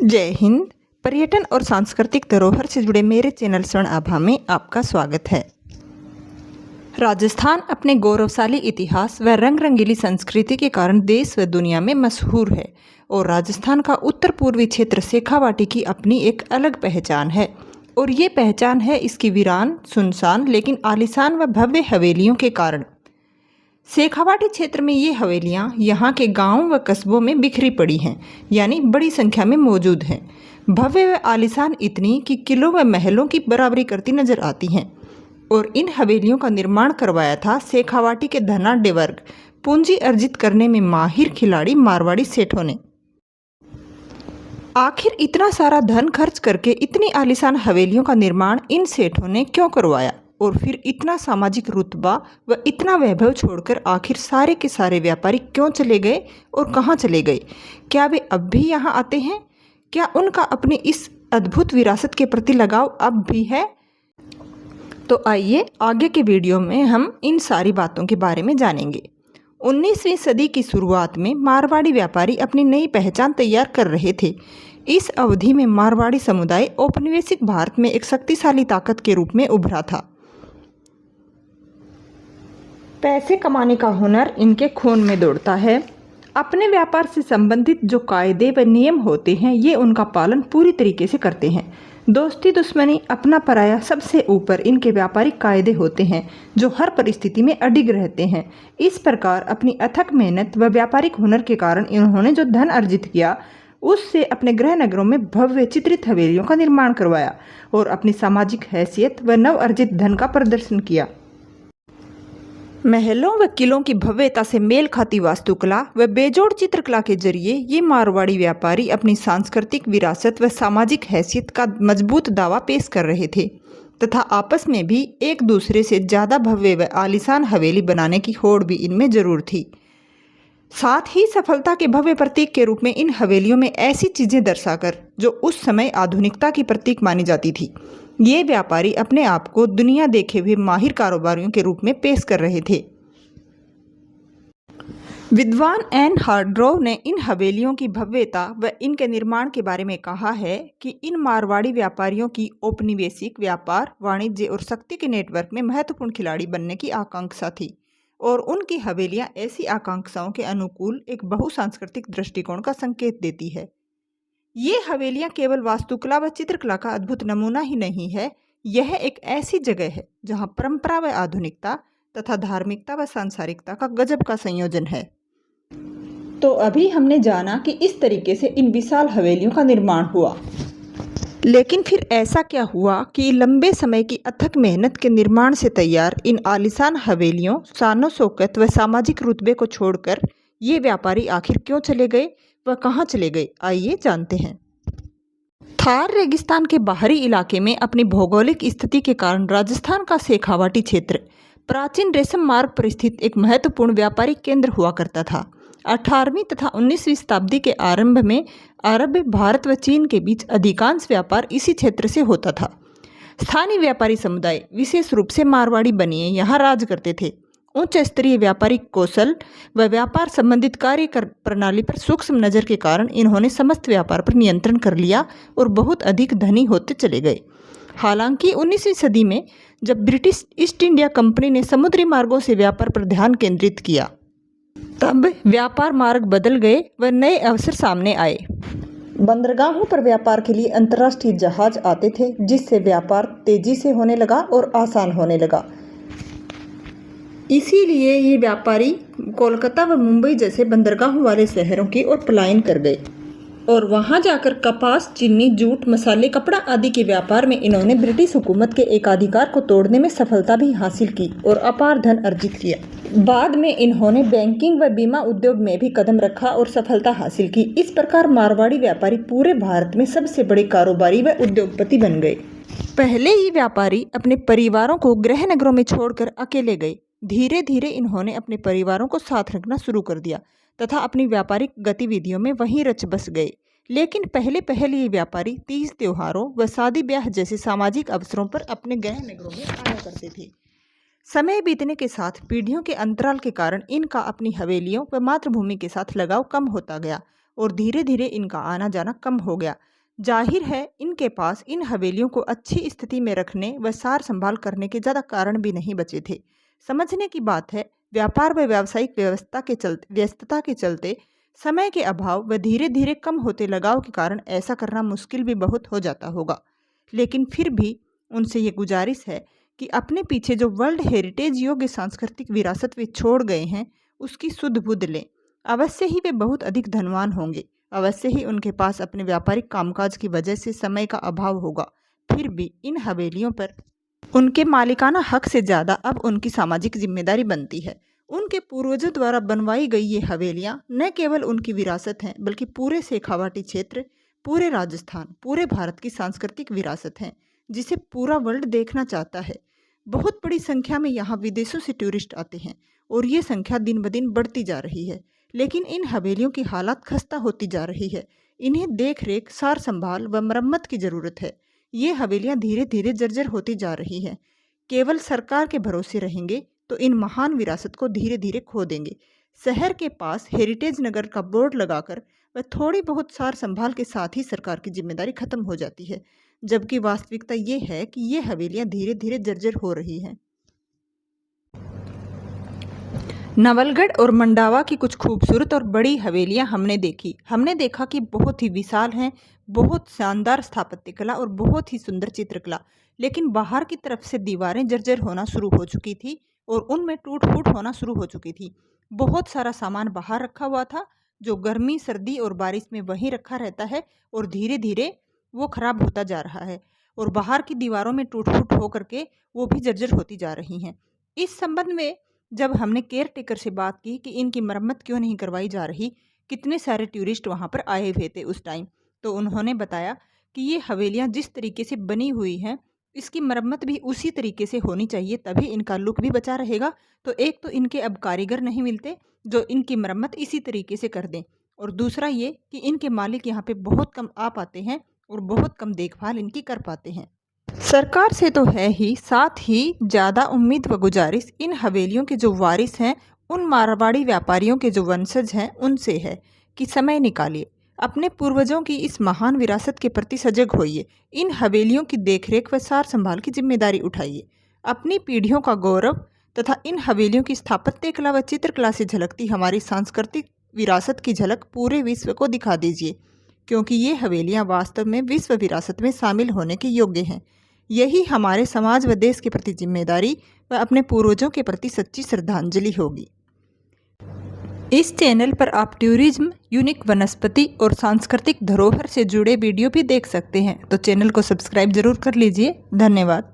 जय हिंद। पर्यटन और सांस्कृतिक धरोहर से जुड़े मेरे चैनल स्वर्ण आभा में आपका स्वागत है। राजस्थान अपने गौरवशाली इतिहास व रंग रंगीली संस्कृति के कारण देश व दुनिया में मशहूर है और राजस्थान का उत्तर पूर्वी क्षेत्र शेखावाटी की अपनी एक अलग पहचान है। और ये पहचान है इसकी वीरान, सुनसान लेकिन आलीशान व भव्य हवेलियों के कारण। शेखावाटी क्षेत्र में ये हवेलियाँ यहाँ के गांवों व कस्बों में बिखरी पड़ी हैं, यानी बड़ी संख्या में मौजूद हैं। भव्य व आलीशान इतनी कि किलों व महलों की बराबरी करती नजर आती हैं। और इन हवेलियों का निर्माण करवाया था शेखावाटी के धनाढ्य वर्ग, पूंजी अर्जित करने में माहिर खिलाड़ी मारवाड़ी सेठों ने। आखिर इतना सारा धन खर्च करके इतनी आलीशान हवेलियों का निर्माण इन सेठों ने क्यों करवाया? और फिर इतना सामाजिक रुतबा व इतना वैभव छोड़कर आखिर सारे के सारे व्यापारी क्यों चले गए और कहाँ चले गए? क्या वे अब भी यहाँ आते हैं? क्या उनका अपनी इस अद्भुत विरासत के प्रति लगाव अब भी है? तो आइए आगे के वीडियो में हम इन सारी बातों के बारे में जानेंगे। 19वीं सदी की शुरुआत में मारवाड़ी व्यापारी अपनी नई पहचान तैयार कर रहे थे। इस अवधि में मारवाड़ी समुदाय औपनिवेशिक भारत में एक शक्तिशाली ताकत के रूप में उभरा था। पैसे कमाने का हुनर इनके खून में दौड़ता है। अपने व्यापार से संबंधित जो कायदे व नियम होते हैं ये उनका पालन पूरी तरीके से करते हैं। दोस्ती दुश्मनी अपना पराया सबसे ऊपर इनके व्यापारिक कायदे होते हैं जो हर परिस्थिति में अडिग रहते हैं। इस प्रकार अपनी अथक मेहनत व व्यापारिक हुनर के कारण इन्होंने जो धन अर्जित किया उससे अपने गृह नगरों में भव्य चित्रित हवेलियों का निर्माण करवाया और अपनी सामाजिक हैसियत व नव अर्जित धन का प्रदर्शन किया। महलों व किलों की भव्यता से मेल खाती वास्तुकला व बेजोड़ चित्रकला के जरिए ये मारवाड़ी व्यापारी अपनी सांस्कृतिक विरासत व सामाजिक हैसियत का मजबूत दावा पेश कर रहे थे तथा आपस में भी एक दूसरे से ज़्यादा भव्य व आलीशान हवेली बनाने की होड़ भी इनमें जरूर थी। साथ ही सफलता के भव्य प्रतीक के रूप में इन हवेलियों में ऐसी चीज़ें दर्शाकर जो उस समय आधुनिकता की प्रतीक मानी जाती थी, ये व्यापारी अपने आप को दुनिया देखे हुए माहिर कारोबारियों के रूप में पेश कर रहे थे। विद्वान एन हार्ड्रोव ने इन हवेलियों की भव्यता व इनके निर्माण के बारे में कहा है कि इन मारवाड़ी व्यापारियों की औपनिवेशिक व्यापार, वाणिज्य और शक्ति के नेटवर्क में महत्वपूर्ण खिलाड़ी बनने की आकांक्षा थी और उनकी हवेलियां ऐसी आकांक्षाओं के अनुकूल एक बहुसांस्कृतिक दृष्टिकोण का संकेत देती है। ये हवेलियां केवल वास्तुकला व चित्रकला का अद्भुत नमूना ही नहीं है, यह एक ऐसी जगह है जहां परंपरा व आधुनिकता तथा धार्मिकता व सांसारिकता का गजब का संयोजन है। तो अभी हमने जाना कि इस तरीके से इन विशाल हवेलियों का निर्माण हुआ, लेकिन फिर ऐसा क्या हुआ कि लंबे समय की अथक मेहनत के निर्माण से तैयार इन आलीशान हवेलियों, शानो शौकत व सामाजिक रुतबे को छोड़कर ये व्यापारी आखिर क्यों चले गए वह कहाँ चले गए? आइए जानते हैं। थार रेगिस्तान के बाहरी इलाके में अपनी भौगोलिक स्थिति के कारण राजस्थान का शेखावाटी क्षेत्र प्राचीन रेशम मार्ग पर स्थित एक महत्वपूर्ण व्यापारिक केंद्र हुआ करता था। 18वीं तथा 19वीं शताब्दी के आरंभ में अरब, भारत व चीन के बीच अधिकांश व्यापार इसी क्षेत्र से होता था। स्थानीय व्यापारी समुदाय, विशेष रूप से मारवाड़ी बनिए, यहाँ राज करते थे। उच्च स्तरीय व्यापारिक कौशल व व्यापार संबंधित कार्य प्रणाली पर सूक्ष्म नज़र के कारण इन्होंने समस्त व्यापार पर नियंत्रण कर लिया और बहुत अधिक धनी होते चले गए। हालांकि 19वीं सदी में जब ब्रिटिश ईस्ट इंडिया कंपनी ने समुद्री मार्गों से व्यापार पर ध्यान केंद्रित किया, तब व्यापार मार्ग बदल गए व नए अवसर सामने आए। बंदरगाहों पर व्यापार के लिए अंतर्राष्ट्रीय जहाज आते थे, जिससे व्यापार तेजी से होने लगा और आसान होने लगा। इसीलिए ये व्यापारी कोलकाता व मुंबई जैसे बंदरगाहों वाले शहरों की ओर पलायन कर गए और वहां जाकर कपास, चीनी, जूट, मसाले, कपड़ा आदि के व्यापार में इन्होंने ब्रिटिश हुकूमत के एकाधिकार को तोड़ने में सफलता भी हासिल की और अपार धन अर्जित किया। बाद में इन्होंने बैंकिंग व बीमा उद्योग में भी कदम रखा और सफलता हासिल की। इस प्रकार मारवाड़ी व्यापारी पूरे भारत में सबसे बड़े कारोबारी व उद्योगपति बन गए। पहले ही व्यापारी अपने परिवारों को गृह नगरों में छोड़कर अकेले गए। धीरे धीरे इन्होंने अपने परिवारों को साथ रखना शुरू कर दिया तथा अपनी व्यापारिक गतिविधियों में वहीं रच बस गए। लेकिन पहले ये व्यापारी तीज त्योहारों व शादी ब्याह जैसे सामाजिक अवसरों पर अपने गृह नगरों में आया करते थे। समय बीतने के साथ पीढ़ियों के अंतराल के कारण इनका अपनी हवेलियों व मातृभूमि के साथ लगाव कम होता गया और धीरे धीरे इनका आना जाना कम हो गया। जाहिर है इनके पास इन हवेलियों को अच्छी स्थिति में रखने व सार संभाल करने के ज़्यादा कारण भी नहीं बचे थे। समझने की बात है, व्यापार व व्यावसायिक व्यस्तता के चलते समय के अभाव व धीरे धीरे कम होते लगाव के कारण ऐसा करना मुश्किल भी बहुत हो जाता होगा। लेकिन फिर भी उनसे ये गुजारिश है कि अपने पीछे जो वर्ल्ड हेरिटेज योग्य सांस्कृतिक विरासत वे छोड़ गए हैं उसकी सुध बुध लें। अवश्य ही वे बहुत अधिक धनवान होंगे, अवश्य ही उनके पास अपने व्यापारिक कामकाज की वजह से समय का अभाव होगा। फिर भी इन हवेलियों पर उनके मालिकाना हक से ज़्यादा अब उनकी सामाजिक जिम्मेदारी बनती है। उनके पूर्वजों द्वारा बनवाई गई ये हवेलियाँ न केवल उनकी विरासत हैं बल्कि पूरे शेखावाटी क्षेत्र, पूरे राजस्थान, पूरे भारत की सांस्कृतिक विरासत हैं जिसे पूरा वर्ल्ड देखना चाहता है। बहुत बड़ी संख्या में यहाँ विदेशों से टूरिस्ट आते हैं और ये संख्या दिन ब दिन बढ़ती जा रही है। लेकिन इन हवेलियों की हालत खस्ता होती जा रही है। इन्हें देख रेख, सार संभाल व मरम्मत की ज़रूरत है। ये हवेलियाँ धीरे धीरे जर्जर होती जा रही हैं। केवल सरकार के भरोसे रहेंगे तो इन महान विरासत को धीरे धीरे खो देंगे। शहर के पास हेरिटेज नगर का बोर्ड लगाकर व थोड़ी बहुत सार संभाल के साथ ही सरकार की जिम्मेदारी खत्म हो जाती है, जबकि वास्तविकता ये है कि ये हवेलियाँ धीरे धीरे जर्जर हो रही हैं। नवलगढ़ और मंडावा की कुछ खूबसूरत और बड़ी हवेलियां हमने देखी। हमने देखा कि बहुत ही विशाल हैं, बहुत शानदार स्थापत्य कला और बहुत ही सुंदर चित्रकला। लेकिन बाहर की तरफ से दीवारें जर्जर होना शुरू हो चुकी थी और उनमें टूट फूट होना शुरू हो चुकी थी। बहुत सारा सामान बाहर रखा हुआ था जो गर्मी, सर्दी और बारिश में वहीं रखा रहता है और धीरे धीरे वो खराब होता जा रहा है और बाहर की दीवारों में टूट फूट होकर के वो भी जर्जर होती जा रही हैं। इस संबंध में जब हमने केयर टेकर से बात की कि इनकी मरम्मत क्यों नहीं करवाई जा रही, कितने सारे टूरिस्ट वहाँ पर आए हुए थे उस टाइम, तो उन्होंने बताया कि ये हवेलियाँ जिस तरीके से बनी हुई हैं इसकी मरम्मत भी उसी तरीके से होनी चाहिए, तभी इनका लुक भी बचा रहेगा। तो एक तो इनके अब कारीगर नहीं मिलते जो इनकी मरम्मत इसी तरीके से कर दें, और दूसरा ये कि इनके मालिक यहाँ पे बहुत कम आ पाते हैं और बहुत कम देखभाल इनकी कर पाते हैं। सरकार से तो है ही, साथ ही ज़्यादा उम्मीद व गुजारिश इन हवेलियों के जो वारिस हैं, उन मारवाड़ी व्यापारियों के जो वंशज हैं उनसे है कि समय निकालिए, अपने पूर्वजों की इस महान विरासत के प्रति सजग होइए, इन हवेलियों की देखरेख व सार संभाल की जिम्मेदारी उठाइए। अपनी पीढ़ियों का गौरव तथा इन हवेलियों की स्थापत्य कला व चित्रकला से झलकती हमारी सांस्कृतिक विरासत की झलक पूरे विश्व को दिखा दीजिए, क्योंकि ये हवेलियाँ वास्तव में विश्व विरासत में शामिल होने के योग्य हैं। यही हमारे समाज व देश के प्रति जिम्मेदारी व अपने पूर्वजों के प्रति सच्ची श्रद्धांजलि होगी। इस चैनल पर आप टूरिज्म, यूनिक वनस्पति और सांस्कृतिक धरोहर से जुड़े वीडियो भी देख सकते हैं, तो चैनल को सब्सक्राइब जरूर कर लीजिए। धन्यवाद।